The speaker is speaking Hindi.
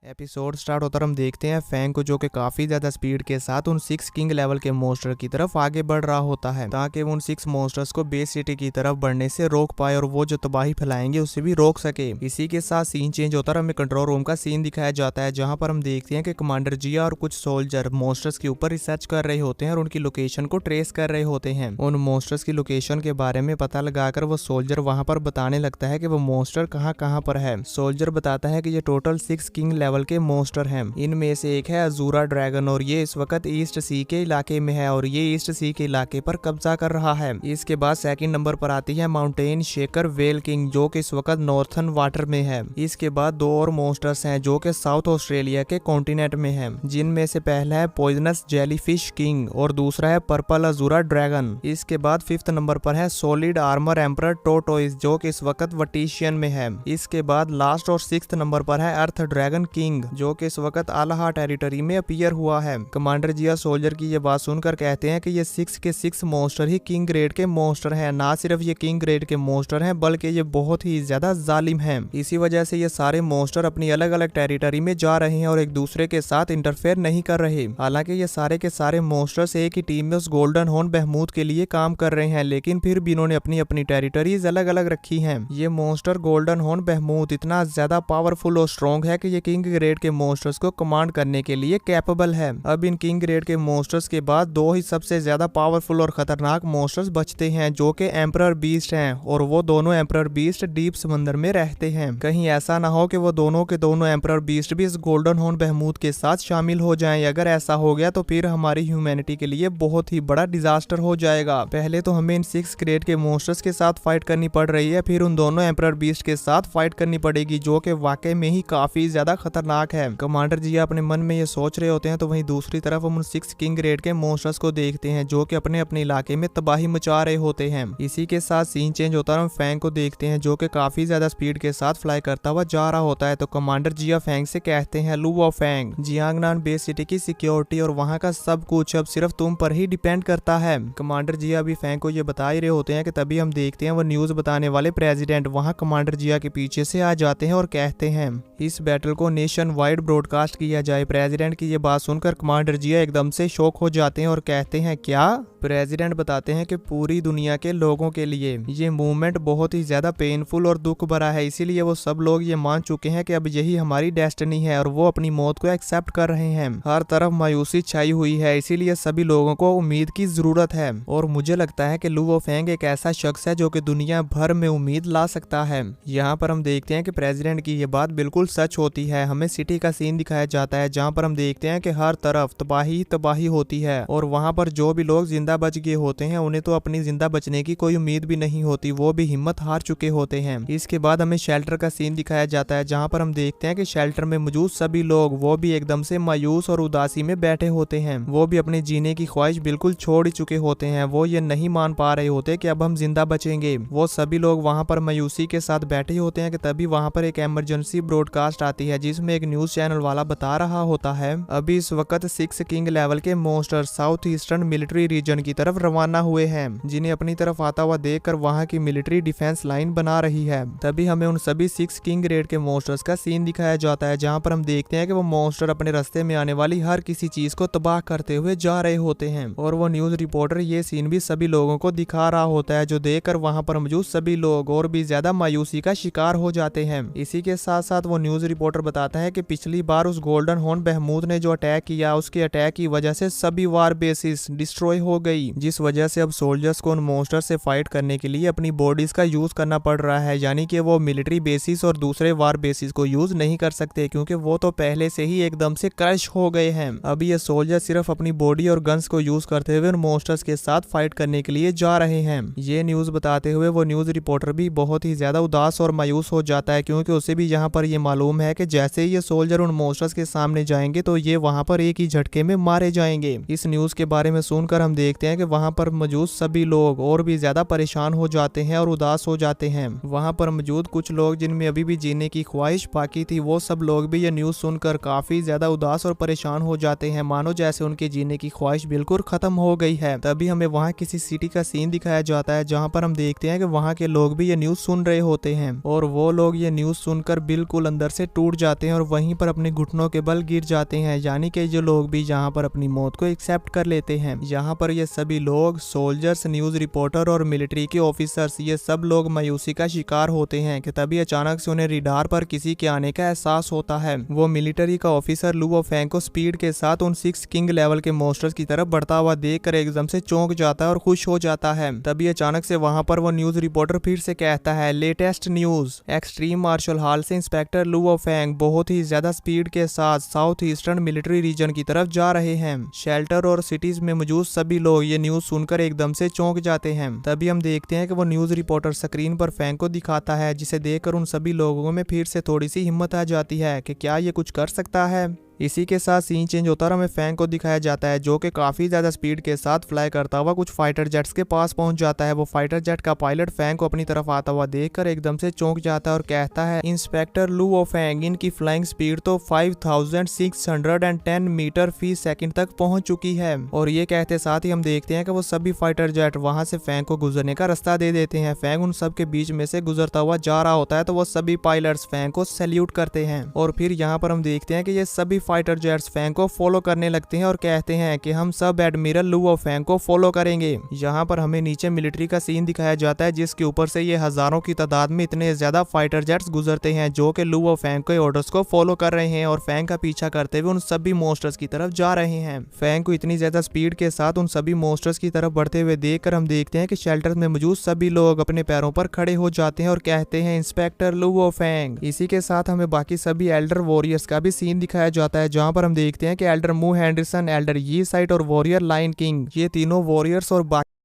एपिसोड स्टार्ट होता और हम देखते हैं फैंग को जो कि काफी ज्यादा स्पीड के साथ उन 6 किंग लेवल के मॉन्स्टर की तरफ आगे बढ़ रहा होता है ताकि वो उन 6 मॉन्स्टर्स को बेस सिटी की तरफ बढ़ने से रोक पाए और वो जो तबाही फैलाएंगे उससे भी रोक सके। इसी के साथ सीन चेंज होता है, हमें कंट्रोल रूम का सीन दिखाया जाता है जहां पर हम देखते हैं कि कमांडर जिया और कुछ सोल्जर मॉन्स्टर्स के ऊपर रिसर्च कर रहे होते हैं और उनकी लोकेशन को ट्रेस कर रहे होते हैं। उन मॉन्स्टर्स की लोकेशन के बारे में पता लगाकर वो सोल्जर वहां पर बताने लगता है कि वो मॉन्स्टर कहां पर है। सोल्जर बताता है कि ये टोटल 6 किंग लेवल के मॉन्स्टर हैं। इनमें से एक है अजूरा ड्रैगन और ये इस वक्त ईस्ट सी के इलाके में है और ये ईस्ट सी के इलाके पर कब्जा कर रहा है। इसके बाद सेकंड नंबर पर आती है माउंटेन शेकर वेल किंग जो कि इस वक्त नॉर्थन वाटर में है। इसके बाद दो और मॉन्स्टर्स हैं जो कि साउथ ऑस्ट्रेलिया के कॉन्टिनेंट में है, जिनमें से पहला है पॉइजनस जेलीफिश किंग और दूसरा है पर्पल अजूरा ड्रैगन। इसके बाद फिफ्थ नंबर पर है सॉलिड आर्मर एम्परर टोटोइस जो कि इस वक्त वटीशियन में है। इसके बाद लास्ट और सिक्स्थ नंबर पर है अर्थ ड्रैगन किंग जो कि इस वक्त आलाहा टेरिटरी में अपीयर हुआ है। कमांडर जिया सोल्जर की ये बात सुनकर कहते हैं कि ये 6 के 6 मॉन्स्टर ही किंग ग्रेड के मॉन्स्टर हैं। ना सिर्फ ये किंग ग्रेड के मॉन्स्टर हैं बल्कि ये बहुत ही ज्यादा जालिम हैं। इसी वजह से ये सारे मॉन्स्टर अपनी अलग अलग टेरिटरी में जा रहे हैं और एक दूसरे के साथ इंटरफेयर नहीं कर रहे। हालांकि ये सारे के सारे मॉन्स्टर्स एक ही टीम में उस गोल्डन हॉर्न बहमूद के लिए काम कर रहे हैं, लेकिन फिर भी इन्होंने अपनी अपनी टेरिटरीज अलग अलग रखी हैं। ये मॉन्स्टर गोल्डन हॉर्न बहमूद इतना ज्यादा पावरफुल और स्ट्रॉन्ग है कि ये किंग ग्रेड के मॉन्स्टर्स को कमांड करने के लिए कैपेबल है। अब इन किंग ग्रेड के मॉन्स्टर्स के बाद दो ही सबसे ज्यादा पावरफुल और खतरनाक मॉन्स्टर्स बचते हैं जो कि एम्परर बीस्ट हैं और वो दोनों एम्परर बीस्ट डीप समंदर में रहते हैं। कहीं ऐसा ना हो कि वो दोनों के दोनों एम्परर बीस्ट भी इस गोल्डन हॉर्न बहमूद के साथ शामिल हो जाएं। अगर ऐसा हो गया तो फिर हमारी ह्यूमैनिटी के लिए बहुत ही बड़ा डिजास्टर हो जाएगा। पहले तो हमें इन 6 ग्रेड के मॉन्स्टर्स के साथ फाइट करनी पड़ रही है, फिर उन दोनों एम्परर बीस्ट के साथ फाइट करनी पड़ेगी जो कि वाकई में ही काफी ज्यादा खतरनाक है। कमांडर जी अपने मन में ये सोच रहे होते हैं तो वहीं दूसरी तरफ हम उन 6 किंग ग्रेड के मॉन्स्टर्स को देखते हैं जो कि अपने अपने इलाके में तबाही मचा रहे होते हैं। इसी के साथ सीन चेंज होता है, हम फैंग को देखते हैं जो कि काफी ज्यादा स्पीड के साथ फ्लाई करता हुआ जा रहा होता है। तो कमांडर जिया फैंग से कहते हैं Luo Fang, Jiangnan base city की सिक्योरिटी और वहां का सब कुछ अब सिर्फ तुम पर ही डिपेंड करता है। कमांडर जिया भी फैंग को ये बता ही रहे होते हैं कि तभी हम देखते हैं वो न्यूज बताने वाले प्रेसिडेंट वहां कमांडर जिया के पीछे से आ जाते हैं और कहते हैं इस बैटल को नेशन वाइड ब्रॉडकास्ट किया जाए। प्रेसिडेंट की ये बात सुनकर कमांडर जिया एकदम से शॉक हो जाते हैं और कहते हैं क्या? प्रेसिडेंट बताते हैं कि पूरी दुनिया के लोगों के लिए ये मूवमेंट बहुत ही ज्यादा पेनफुल और दुख भरा है, इसीलिए वो सब लोग ये मान चुके हैं कि अब यही हमारी डेस्टिनी है और वो अपनी मौत को एक्सेप्ट कर रहे हैं। हर तरफ मायूसी छाई हुई है, इसीलिए सभी लोगों को उम्मीद की जरूरत है और मुझे लगता है कि लुओ फैंग एक ऐसा शख्स है जो कि दुनिया भर में उम्मीद ला सकता है। यहाँ पर हम देखते हैं कि प्रेसिडेंट की ये बात बिल्कुल सच होती है। हमें सिटी का सीन दिखाया जाता है जहाँ पर हम देखते हैं कि हर तरफ तबाही तबाही होती है और वहाँ पर जो भी लोग जिंदा बच गए होते हैं उन्हें तो अपनी जिंदा बचने की कोई उम्मीद भी नहीं होती, वो भी हिम्मत हार चुके होते हैं। इसके बाद हमें शेल्टर का सीन दिखाया जाता है जहाँ पर हम देखते हैं कि शेल्टर में मौजूद सभी लोग वो भी एकदम से मायूस और उदासी में बैठे होते हैं। वो भी अपने जीने की ख्वाहिश बिल्कुल छोड़ ही चुके होते हैं। वो ये नहीं मान पा रहे होते कि अब हम जिंदा बचेंगे। वो सभी लोग वहाँ पर मायूसी के साथ बैठे होते हैं कि तभी वहाँ पर एक इमरजेंसी ब्रॉडकास्ट आती है जिसमें एक न्यूज चैनल वाला बता रहा होता है अभी इस वक्त 6 किंग लेवल के monster south eastern military region की तरफ रवाना हुए हैं, जिन्हें अपनी तरफ आता हुआ देखकर वहां की मिलिट्री डिफेंस लाइन बना रही है। तभी हमें उन सभी 6 किंग ग्रेड के मॉन्स्टर्स का सीन दिखाया जाता है जहां पर हम देखते हैं कि वो मॉन्स्टर अपने रास्ते में आने वाली हर किसी चीज को तबाह करते हुए जा रहे होते हैं और वो न्यूज रिपोर्टर ये सीन भी सभी लोगों को दिखा रहा होता है जो देखकर वहां पर मौजूद सभी लोग और भी ज्यादा मायूसी का शिकार हो जाते हैं। इसी के साथ साथ वो न्यूज रिपोर्टर बताता है कि पिछली बार उस गोल्डन हॉर्न बहमूद ने जो अटैक किया उसके अटैक की वजह से सभी वार बेसिस डिस्ट्रॉय हो गई, जिस वजह से अब सोल्जर्स को उन मॉन्स्टर से फाइट करने के लिए अपनी बॉडीज का यूज करना पड़ रहा है। यानी कि वो मिलिट्री बेसिस और दूसरे वार बेसिस को यूज नहीं कर सकते क्योंकि वो तो पहले से ही एकदम से क्रश हो गए हैं। अभी ये सोल्जर सिर्फ अपनी बॉडी और गन्स को यूज करते हुए उन मॉन्स्टर्स के साथ फाइट करने के लिए जा रहे हैं। ये न्यूज बताते हुए वो न्यूज रिपोर्टर भी बहुत ही ज्यादा उदास और मायूस हो जाता है क्योंकि उसे भी यहाँ पर ये मालूम है कि जैसे ही ये सोल्जर उन मॉन्स्टर्स के सामने जाएंगे तो ये वहाँ पर एक ही झटके में मारे जाएंगे। इस न्यूज के बारे में सुनकर हम देखते देखते हैं कि वहाँ पर मौजूद सभी लोग और भी ज्यादा परेशान हो जाते हैं और उदास हो जाते हैं। वहाँ पर मौजूद कुछ लोग जिनमें अभी भी जीने की ख्वाहिश बाकी थी, वो सब लोग भी ये न्यूज सुनकर काफी ज्यादा उदास और परेशान हो जाते हैं, मानो जैसे उनके जीने की ख्वाहिश बिल्कुल खत्म हो गई है। तभी हमें वहाँ किसी सिटी का सीन दिखाया जाता है जहाँ पर हम देखते हैं कि वहाँ के लोग भी ये न्यूज सुन रहे होते हैं और वो लोग ये न्यूज सुनकर बिल्कुल अंदर से टूट जाते हैं और वहीं पर अपने घुटनों के बल गिर जाते हैं। यानी कि जो लोग भी यहाँ पर अपनी मौत को एक्सेप्ट कर लेते हैं। यहाँ पर ये सभी लोग सोल्जर्स, न्यूज रिपोर्टर और मिलिट्री के ऑफिसर्स, ये सब लोग मायूसी का शिकार होते हैं कि तभी अचानक से उन्हें रडार पर किसी के आने का एहसास होता है। वो मिलिट्री का ऑफिसर लुओ फेंग को स्पीड के साथ उन 6 किंग लेवल के मॉन्स्टर्स की तरफ बढ़ता हुआ देखकर एकदम से चौंक जाता है और खुश हो जाता है। तभी अचानक से वहां पर वो न्यूज रिपोर्टर फिर से कहता है, latest news, extreme martial hall से इंस्पेक्टर लुओ फेंग बहुत ही ज्यादा स्पीड के साथ साउथ ईस्टर्न मिलिट्री रीजन की तरफ जा रहे हैं। शेल्टर और सिटीज में मौजूद सभी लोग ये न्यूज सुनकर एकदम से चौंक जाते हैं। तभी हम देखते हैं कि वो न्यूज रिपोर्टर स्क्रीन पर फेंग को दिखाता है, जिसे देखकर उन सभी लोगों में फिर से थोड़ी सी हिम्मत आ जाती है कि क्या ये कुछ कर सकता है। इसी के साथ सीन चेंज होता और हमें फैंग को दिखाया जाता है जो कि काफी ज्यादा स्पीड के साथ फ्लाई करता हुआ कुछ फाइटर जेट्स के पास पहुंच जाता है। वो फाइटर जेट का पायलट फैंग को अपनी तरफ आता हुआ देखकर एकदम से चौंक जाता है और कहता है, इंस्पेक्टर लुओ फेंग, इनकी फ्लाइंग स्पीड तो 5610 मीटर फी सेकंड तक पहुंच चुकी है। और ये कहते साथ ही हम देखते हैं कि वो सभी फाइटर जेट वहां से फैंग को गुजरने का रास्ता दे देते हैं। फैंग उन सब के बीच में से गुजरता हुआ जा रहा होता है तो वो सभी पायलट्स फैंग को सैल्यूट करते हैं। और फिर यहाँ पर हम देखते हैं कि ये सभी फाइटर जेट्स फैंग को फॉलो करने लगते हैं और कहते हैं कि हम सब एडमिरल लुओ फेंग को फॉलो करेंगे। यहाँ पर हमें नीचे मिलिट्री का सीन दिखाया जाता है जिसके ऊपर से ये हजारों की तादाद में इतने ज्यादा फाइटर जेट्स गुजरते हैं जो कि लुओ फेंग के ऑर्डर्स को फॉलो कर रहे हैं और फेंग का पीछा करते हुए उन सभी मॉन्स्टर्स की तरफ जा रहे हैं। फेंग को इतनी ज्यादा स्पीड के साथ उन सभी मॉन्स्टर्स की तरफ बढ़ते हुए देखकर हम देखते हैं कि शेल्टर में मौजूद सभी लोग अपने पैरों पर खड़े हो जाते हैं और कहते हैं, इंस्पेक्टर लुओ फेंग। इसी के साथ हमें बाकी सभी एल्डर वॉरियर्स का भी सीन दिखाया जाता है जहाँ पर हम देखते हैं कि एल्डर मू हेंडरसन, एल्डर यी साइट और वॉरियर लाइन किंग, ये तीनों वॉरियर्स और बाकी